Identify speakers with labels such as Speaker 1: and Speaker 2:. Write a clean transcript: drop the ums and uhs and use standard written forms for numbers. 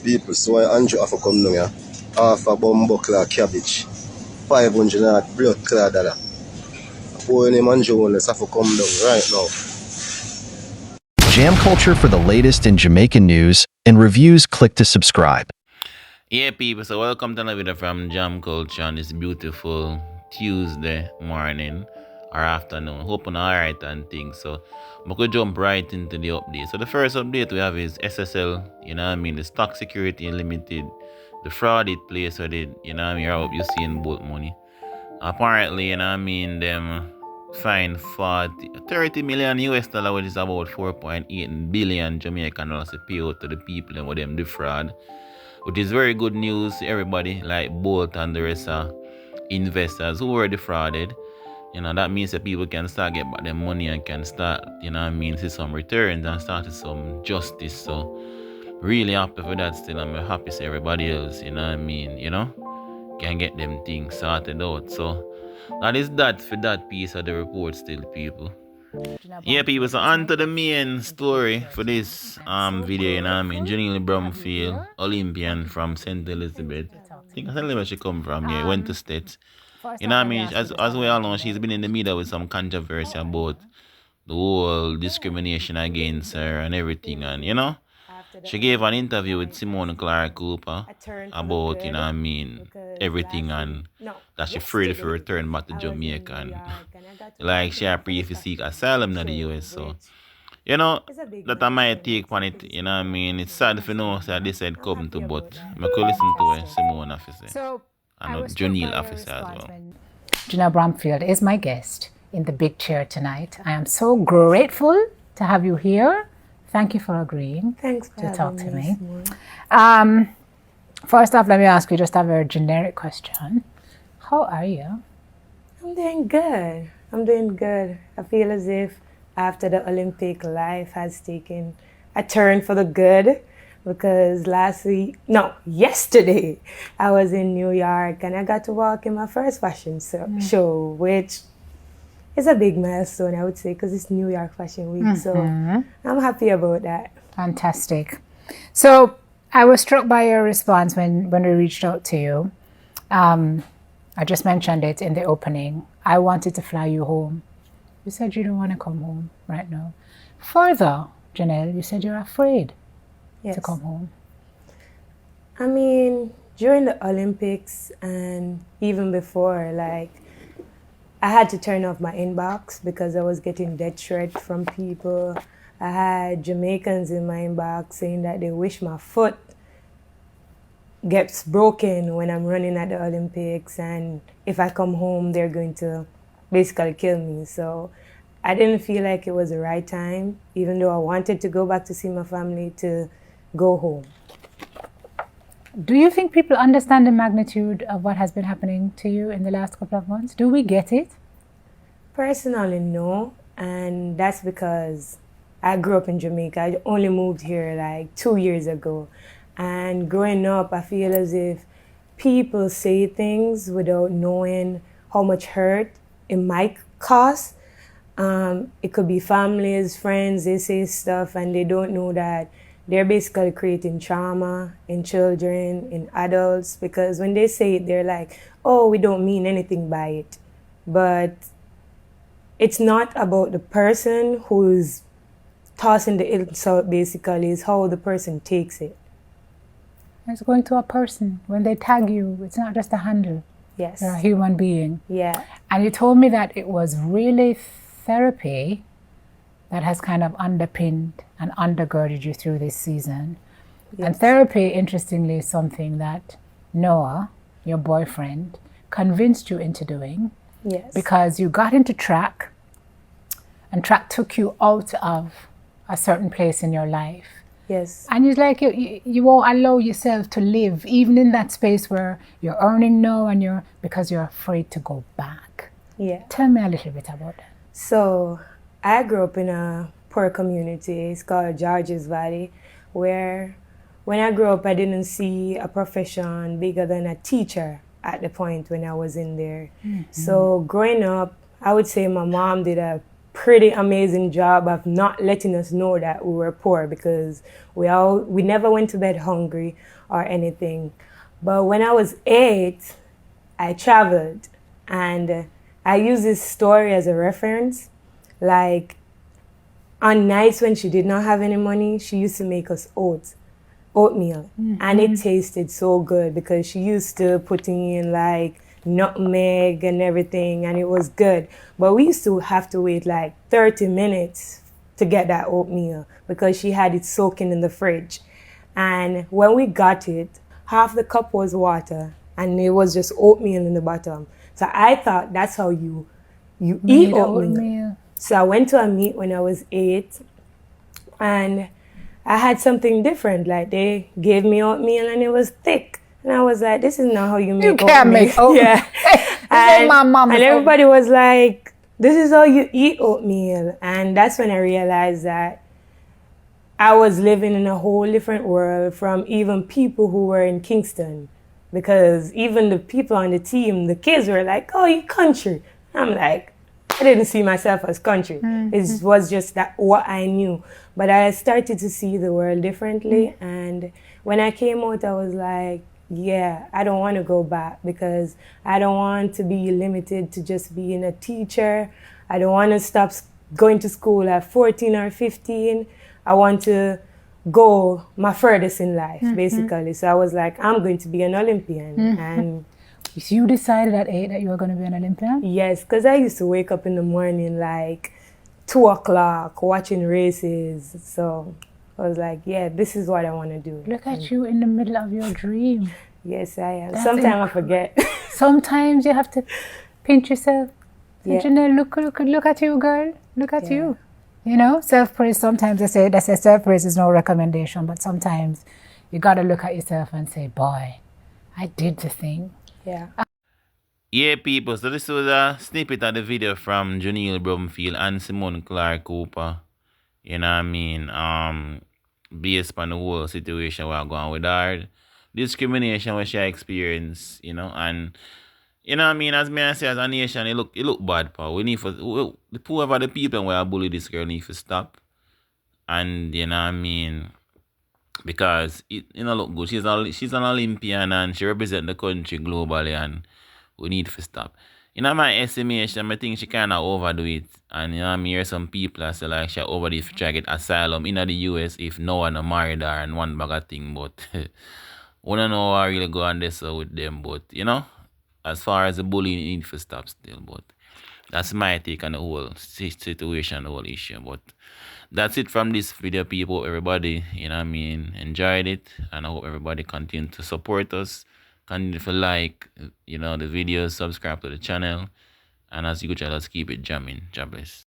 Speaker 1: People, so Andrew have to come down here. Half a bumbo clad cabbage. $500 blood clad dollar. Poor name Andrew only have to come down right now.
Speaker 2: Jam Culture for the latest in Jamaican news and reviews. Click to subscribe.
Speaker 3: Yeah, people, so welcome to another video from Jam Culture on this beautiful Tuesday morning or afternoon. Hoping alright and things. So we could jump right into the update. So the first update we have is SSL, you know what I mean, the Stock Security Limited, the fraud it plays with it, you know what I mean, I hope you seeing both money. Apparently, you know what I mean, them fined 30 million US dollar, which is about 4.8 billion Jamaican dollars to pay out to the people and what them defraud. Which is very good news to everybody, like Bolt and the rest of investors who were defrauded. You know, that means that people can start get back their money and can start, you know what I mean, see some returns and start to some justice. So really happy for that still. I'm happy to everybody else, you know what I mean, you know, can get them things sorted out. So that is that for that piece of the report still, people. Yeah, people, so on to the main story for this video, you know what I mean, Janelle Bromfield, Olympian from St. Elizabeth. I think that's where she come from, yeah, went to States. You know what I mean, as we all know, she's been in the media with some controversy about the whole discrimination against her and everything, and you know, she gave an interview with Simone Clark Cooper about, you know what I mean, everything, and that she's free to return back to Jamaica, and like she appeared to seek asylum in the US. So you know that I might take on it, you know what I mean. It's sad if you know that they said come to, but I could listen to what Simone officer. So and Junelle officer as well.
Speaker 4: Janelle Bromfield is my guest in the big chair tonight. I am so grateful to have you here. Thank you for agreeing to talk to me. First off, let me ask you just a very generic question. How are you?
Speaker 5: I'm doing good. I feel as if after the Olympic, life has taken a turn for the good, because yesterday I was in New York and I got to walk in my first fashion show, which is a big milestone, I would say, because it's New York Fashion Week. So I'm happy about that.
Speaker 4: Fantastic. So I was struck by your response when we reached out to you. I just mentioned it in the opening. I wanted to fly you home. You said you don't want to come home right now. Further, Janelle, you said you're afraid to come home.
Speaker 5: I mean, during the Olympics and even before, like, I had to turn off my inbox because I was getting death threats from people. I had Jamaicans in my inbox saying that they wish my foot gets broken when I'm running at the Olympics, and if I come home, they're going to basically kill me. So I didn't feel like it was the right time, even though I wanted to go back to see my family, to go home.
Speaker 4: Do you think people understand the magnitude of what has been happening to you in the last couple of months? Do we get it?
Speaker 5: Personally, no. And that's because I grew up in Jamaica. I only moved here like 2 years ago. And growing up, I feel as if people say things without knowing how much hurt it might cause. It could be families, friends, they say stuff and they don't know that they're basically creating trauma in children, in adults, because when they say it, they're like, oh, we don't mean anything by it. But it's not about the person who's tossing the insult, basically, it's how the person takes it.
Speaker 4: It's going to a person. When they tag you, it's not just a handle.
Speaker 5: Yes.
Speaker 4: You're a human being.
Speaker 5: Yeah.
Speaker 4: And you told me that it was really therapy that has kind of underpinned and undergirded you through this season. Yes. And therapy, interestingly, is something that Noah, your boyfriend, convinced you into doing.
Speaker 5: Yes.
Speaker 4: Because you got into track, and track took you out of a certain place in your life.
Speaker 5: Yes.
Speaker 4: And it's like you won't allow yourself to live even in that space where you're earning now and because you're afraid to go back.
Speaker 5: Yeah.
Speaker 4: Tell me a little bit about that.
Speaker 5: So I grew up in a poor community. It's called Georges Valley, where when I grew up, I didn't see a profession bigger than a teacher at the point when I was in there. Mm-hmm. So growing up, I would say my mom did a pretty amazing job of not letting us know that we were poor, because we never went to bed hungry or anything. But when I was 8, I traveled, and I use this story as a reference. Like, on nights when she did not have any money, she used to make us oatmeal. And it tasted so good because she used to put in like nutmeg and everything, and it was good. But we used to have to wait like 30 minutes to get that oatmeal because she had it soaking in the fridge. And when we got it, half the cup was water and it was just oatmeal in the bottom. So I thought that's how you eat oatmeal. So I went to a meet when I was 8, and I had something different. Like, they gave me oatmeal and it was thick. And I was like, this is not how you make oatmeal.
Speaker 4: You can't make oatmeal.
Speaker 5: Yeah. And everybody was like, this is how you eat oatmeal. And that's when I realized that I was living in a whole different world from even people who were in Kingston. Because even the people on the team, the kids were like, oh, you country. I'm like, I didn't see myself as country. It was just that what I knew. But I started to see the world differently. And when I came out, I was like, yeah, I don't want to go back, because I don't want to be limited to just being a teacher. I don't want to stop going to school at 14 or 15. I want to go my furthest in life, basically. So I was like, I'm going to be an Olympian. And
Speaker 4: so you decided at 8 that you were going to be an Olympian?
Speaker 5: yes, because I used to wake up in the morning like 2 o'clock watching races. So I was like, yeah, this is what I want to do.
Speaker 4: Look at you in the middle of your dream.
Speaker 5: Yes, I am. Sometimes I forget.
Speaker 4: Sometimes you have to pinch yourself.
Speaker 5: Yeah.
Speaker 4: Janelle, look at you, girl. Look at you. You know, self-praise, sometimes they say self-praise is no recommendation, but sometimes you got to look at yourself and say, boy, I did the thing.
Speaker 5: Yeah.
Speaker 3: Yeah, people, so this was a snippet of the video from Junelle Bromfield and Simone Clark Cooper. You know what I mean? Based on the whole situation we're going with her. Discrimination which she experienced, you know, and you know what I mean, as me I say, as a nation, it look bad, pal. We need for whoever the people who are bully this girl need to stop. And you know what I mean, because it look good. She's an Olympian and she represents the country globally, and we need to stop. In my estimation, I think she kind of overdo it. And you know, I hear some people that say like she overdo it to try to get asylum in the US if no one married her and one bag of thing. But we don't know how I really go on this with them. But you know, as far as the bullying, it needs to stop still. But that's my take on the whole situation, the whole issue. But that's it from this video, people. Everybody, you know what I mean, enjoyed it. And I hope everybody continue to support us. Continue to like, you know, the videos, subscribe to the channel. And as usual, let's keep it jamming. God bless.